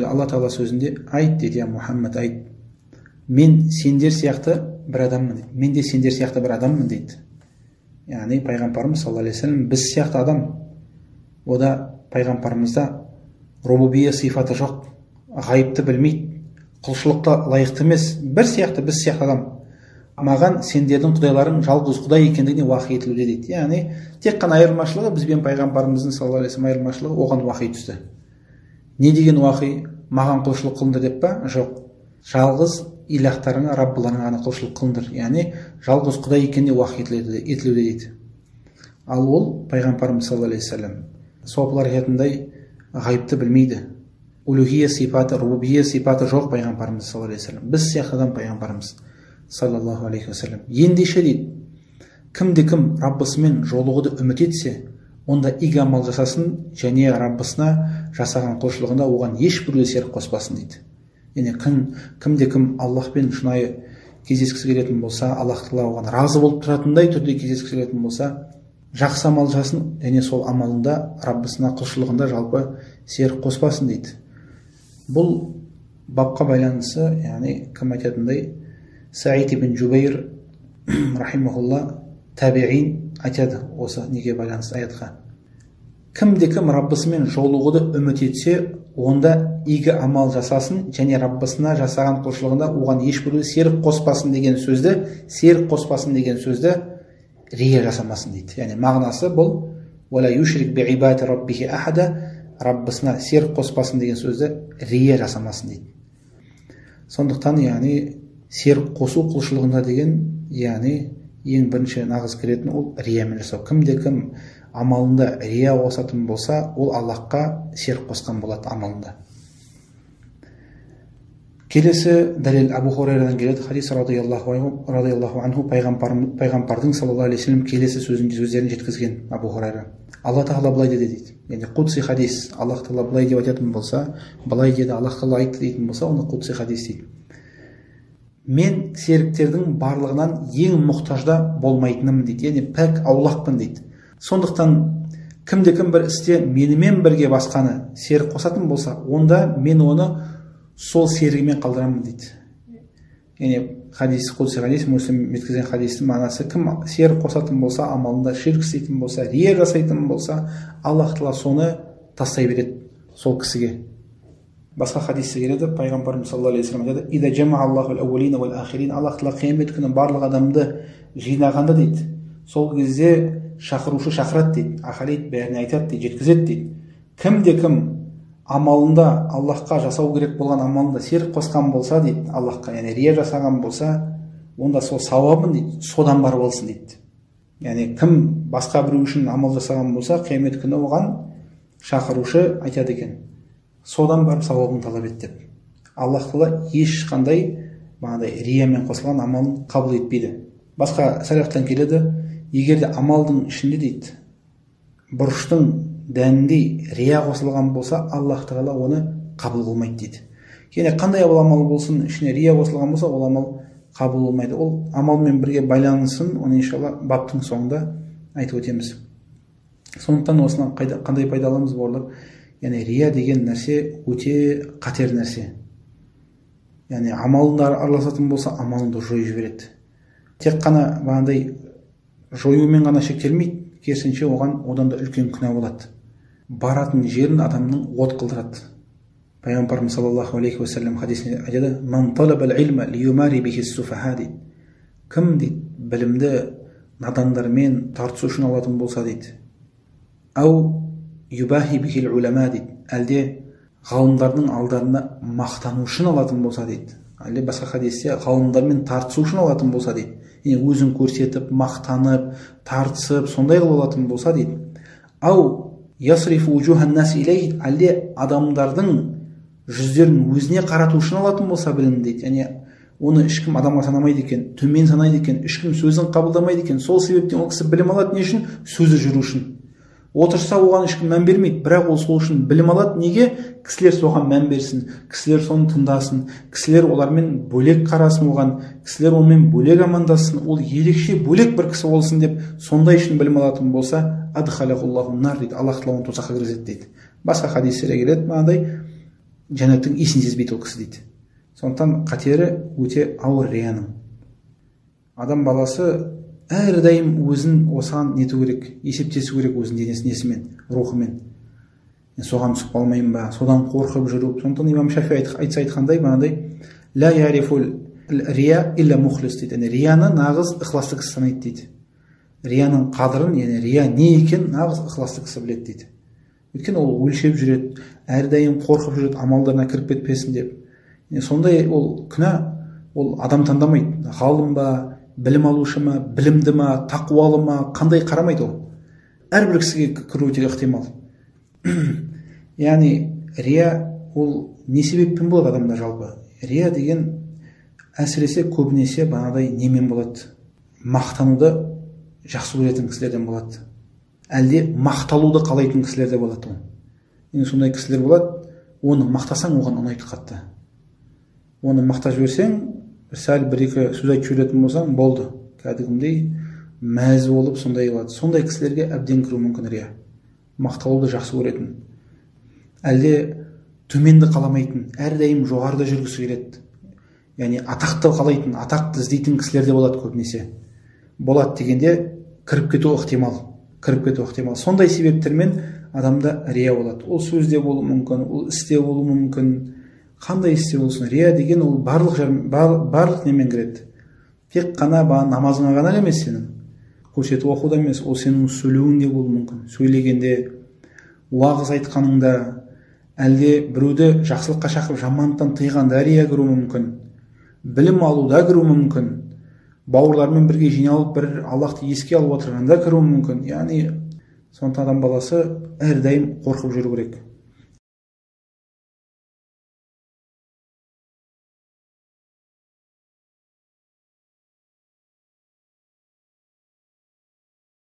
Алла Тағала сөзінде айт дейді, я Мұхаммад айт, мен сендер сияқты бір адаммын дейді. Мен де сендер сияқты бір адаммын дейді. Яғни пайғамбарымыз саллаллаху алейхи вассалам біз сияқты адам. Ода пайғамбарымызда рубубия сифаты жоқ, ғайыпты білмейді, құлшылыққа лайықты емес, бір сияқты біз сияқты адам. Маған сендердің құдайларың жалғыз құдай екендігіне уахи етілуде дейді. Яғни тек қана айырмашылығы бізбен пайғамбарымыздың саллаллаху алейхи вассалам айырмашылығы, оған уахи түсті. Не деген уахи? Маған құлшылық қылыңдар деп па? Жоқ. Жалғыз илахтарыңа, раббыларыңа ғана құлшылық қылыңдар. Яғни жалғыз құдай екеніне уахи етілуде дейді. Ал ол пайғамбарымыз саллаллаху алейхи вассалам сопылар айтатындай ғайыпты білмейді. Улухия сипаты, рубубия сипаты жоқ пайғамбарымыз саллаллаху алейхи вассалам. Біз сияқты адам пайғамбарымыз саллаллаху алейхи вассалам. Ендеше дейді, кімде-кім Раббысымен жолығуды үміт етсе, онда игі амал жасасын және Раббысына жасаған құлшылығында оған ешбір серік қоспасын дейді. Яғни кімде-кім Аллахпен шынайы кездескісі келетін болса, Аллах Тағала оған разы болып тұратындай түрде кездескісі келетін болса, жақсы амал жасасын және сол амалында Раббысына құлшылығында жалпы серік қоспасын дейді. Бұл бапқа байланысы, яғни кім айтатындай, Саид ибн Джубайр рахимахулла табиғин айтады осы неге байланысты аятқа. Кімде-кім Раббысымен жолығуды үміт етсе, онда игі амал жасасын және Раббысына жасаған құлшылығында оған ешбір серік қоспасын деген сөзді рия жасамасын дейді. Яғни мағынасы бұл уәлә юшрик би ибадати раббихи ахада, Раббысына серік қоспасын деген сөзді рия жасамасын дейді. Сондықтан яғни серік қосу құлшылығында деген, яғни ең бірінші нағыз келетін ол риямен жасау. Кімде-кім амалында рия қосатын болса, ол Аллахқа серік қосқан болады амалында. Келесі дәлел Абу Хурайрадан келеді. Хадис радиаллаху анху, пайғамбардың саллаллаху алейхи вассалам келесі сөздерін жеткізген Абу Хурайра. Алла Тағала былай деді дейді. Яғни құдси хадис. Аллах Тағала былай деп айтатын болса, былай деді, Аллах Тағала айтты дейтін болса, оны құдси хадис дейді. Мен серіктердің барлығынан ең мұқтажда болмайтынымын дейді. Яғни пәк аулақпын дейді. Сондықтан кімде-кім бір істе менімен бірге басқаны серік қосатын болса, онда мен оны сол серігімен қалдырамын дейді. Яғни хадис, құдси хадис, Муслим жеткізген хадистің мағынасы, кім серік қосатын болса, амалында ширк істейтін болса, рия жасайтын болса, Аллах Тағала соны тастай береді сол кісіге. Басқа хадисте келеді, пайғамбарымыз саллаллаху алейхи вассалам айтады: "Ида жама Аллаху ал-аувалина вал-ахирин", Аллах Тағала қиямет күні барлық адамды жинағанда дейді, сол кезде шақырушы шақырады дейді, ахалит бәріне айтады дейді, жеткізеді дейді. Кімде-кім амалында Аллахқа жасау керек болған амалында серік қосқан болса дейді, Аллахқа, яғни рия жасаған болса, онда сол сауабын дейді, содан бар болсын дейді. Яғни кім басқа біреу үшін амал жасаған болса, қиямет күні оған шақырушы айтады екен: содан барып сауабын талап ет деп. Аллах Тағала ешқандай риямен қосылған амалын қабыл етпейді. Басқа сәлафтан келеді, егер де амалдың ішінде дейді бұрыштың дәніндей рия қосылған болса, Аллах Тағала оны қабыл қылмайды дейді. Яғни қандай амал болсын, ішіне рия қосылған болса, ол амал қабыл болмайды. Ол амалмен бірге байланысын, оны иншалла баптың соңында айтып өтеміз. Сондықтан осынан қандай пайда аламыз бауырлар? Яғни рия деген нәрсе өте қатер нәрсе. Яғни амалында араласатын болса, амалыңды жойып жібереді. Тек қана жоюмен ғана шектелмейді, керісінше одан да үлкен күнә болады. Баратын жерін адамның от қылдырады. Пайғамбарымыз саллаллаху алейхи вассалам хадисінде айтады: "Ман талабал илма лиюмари бихи суфаха", дейді. Кім дейді білімді надандармен тартысу үшін алатын болса дейді, ау юбахи бихил улама дейді, әлде ғалымдардың алдарында мақтану үшін алатын болса дейді, әлде басқа хадисте ғалымдармен тартысу үшін алатын болса дейді, өзін көрсетіп, мақтанып, тартысып, сондай қылып алатын болса дейді, ау ясрифу уджухан наси илейхи, әлде адамдардың жүздерін өзіне қарату үшін алатын болса білім дейді. Яғни оны ешкім адамға санамайды екен, төмен санайды екен, ешкім сөзін қабылдамайды екен. Сол себептен ол кісі білім алады не үшін? Сөзі жүру үшін. Отырса оған ешкім мән бермейді, бірақ ол сол үшін білім алады. Неге? Кісілер соған мән берсін, кісілер соны тыңдасын, кісілер олармен бөлек қарасын оған, кісілер онымен бөлек амандасын, ол ерекше бөлек бір кісі болсын деп, сондай үшін білім алатын болса, адхалахуллаху нар дейді, Аллах Тағала оны тозаққа кіргізеді дейді. Басқа хадистерде келеді, мынандай жәннаттың иісін сезбейді ол кісі дейді. Сондықтан қатері өте ауыр рияның. Адам баласы әрдайым өзін осыған нету керек, есептесу керек өзінің денесі несімен, рухымен. Соған түсіп қалмайын ба, содан қорқып жүру. Сондықтан имам Шафи айтқандай, мынандай ля ярифул рия илля мухлис дейді. Рияны нағыз ықыласты кісі санайды дейді. Рияның қадырын, яғни рия не екен нағыз ықыласты кісі біледі дейді. Өйткені ол өлшеп жүреді, әрдайым қорқып жүреді, амалдарына кіріп кетпесін деп. Сондай ол күнә, ол адам таңдамайды. Ғалым ба, білім алушы ма, білімді ма, тақуалы ма, қандай қарамайды ол. Әрбір кісіге кіруі өте ықтимал. Яғни рия ол не себеппен болады адамда жалпы? Рия деген әсіресе көбінесе бағанадай немен болады? Мақтануды жақсы көретін кісілерден болады. Әлде мақталуды қалайтын кісілерде болады ол. Енді сондай кісілер болады, оны мақтасаң оған ұнайды қатты. Оны мақтап жіберсең, сәл бір-екі сөз айтып жіберетін болсаң, болды. Кәдімгідей мәз болып сондай болады. Сондай кісілерге әбден кіру мүмкін рия. Мақталуды жақсы көретін. Әлде төменді қаламайтын, әрдайым жоғарыда жүргісі келеді. Яғни атақты қалайтын, атақты іздейтін кісілерде болады көбінесе. Болады дегенде кіріп кету ықтимал. Сондай себептермен адамда рия болады. Ол сөзде болуы мүмкін, ол істе болуы мүмкін. Қандай істе болсын, рия деген ол барлық немен кіреді. Тек қана намазыңа ғана емес сенің. Көрсетіп оқуда емес, ол сенің сөйлеуіңде болуы мүмкін. Сөйлегенде, уағыз айтқаныңда, әлде біреуді жақсылыққа шақырып жамандықтан тыйғанда рия кіруі мүмкін. Білім алуда кіруі мүмкін. Бауырлармен бірге жиналып бір Аллахты еске алып отырғанда кіруі мүмкін. Яғни сондықтан адам баласы әрдайым қорқып жүру керек.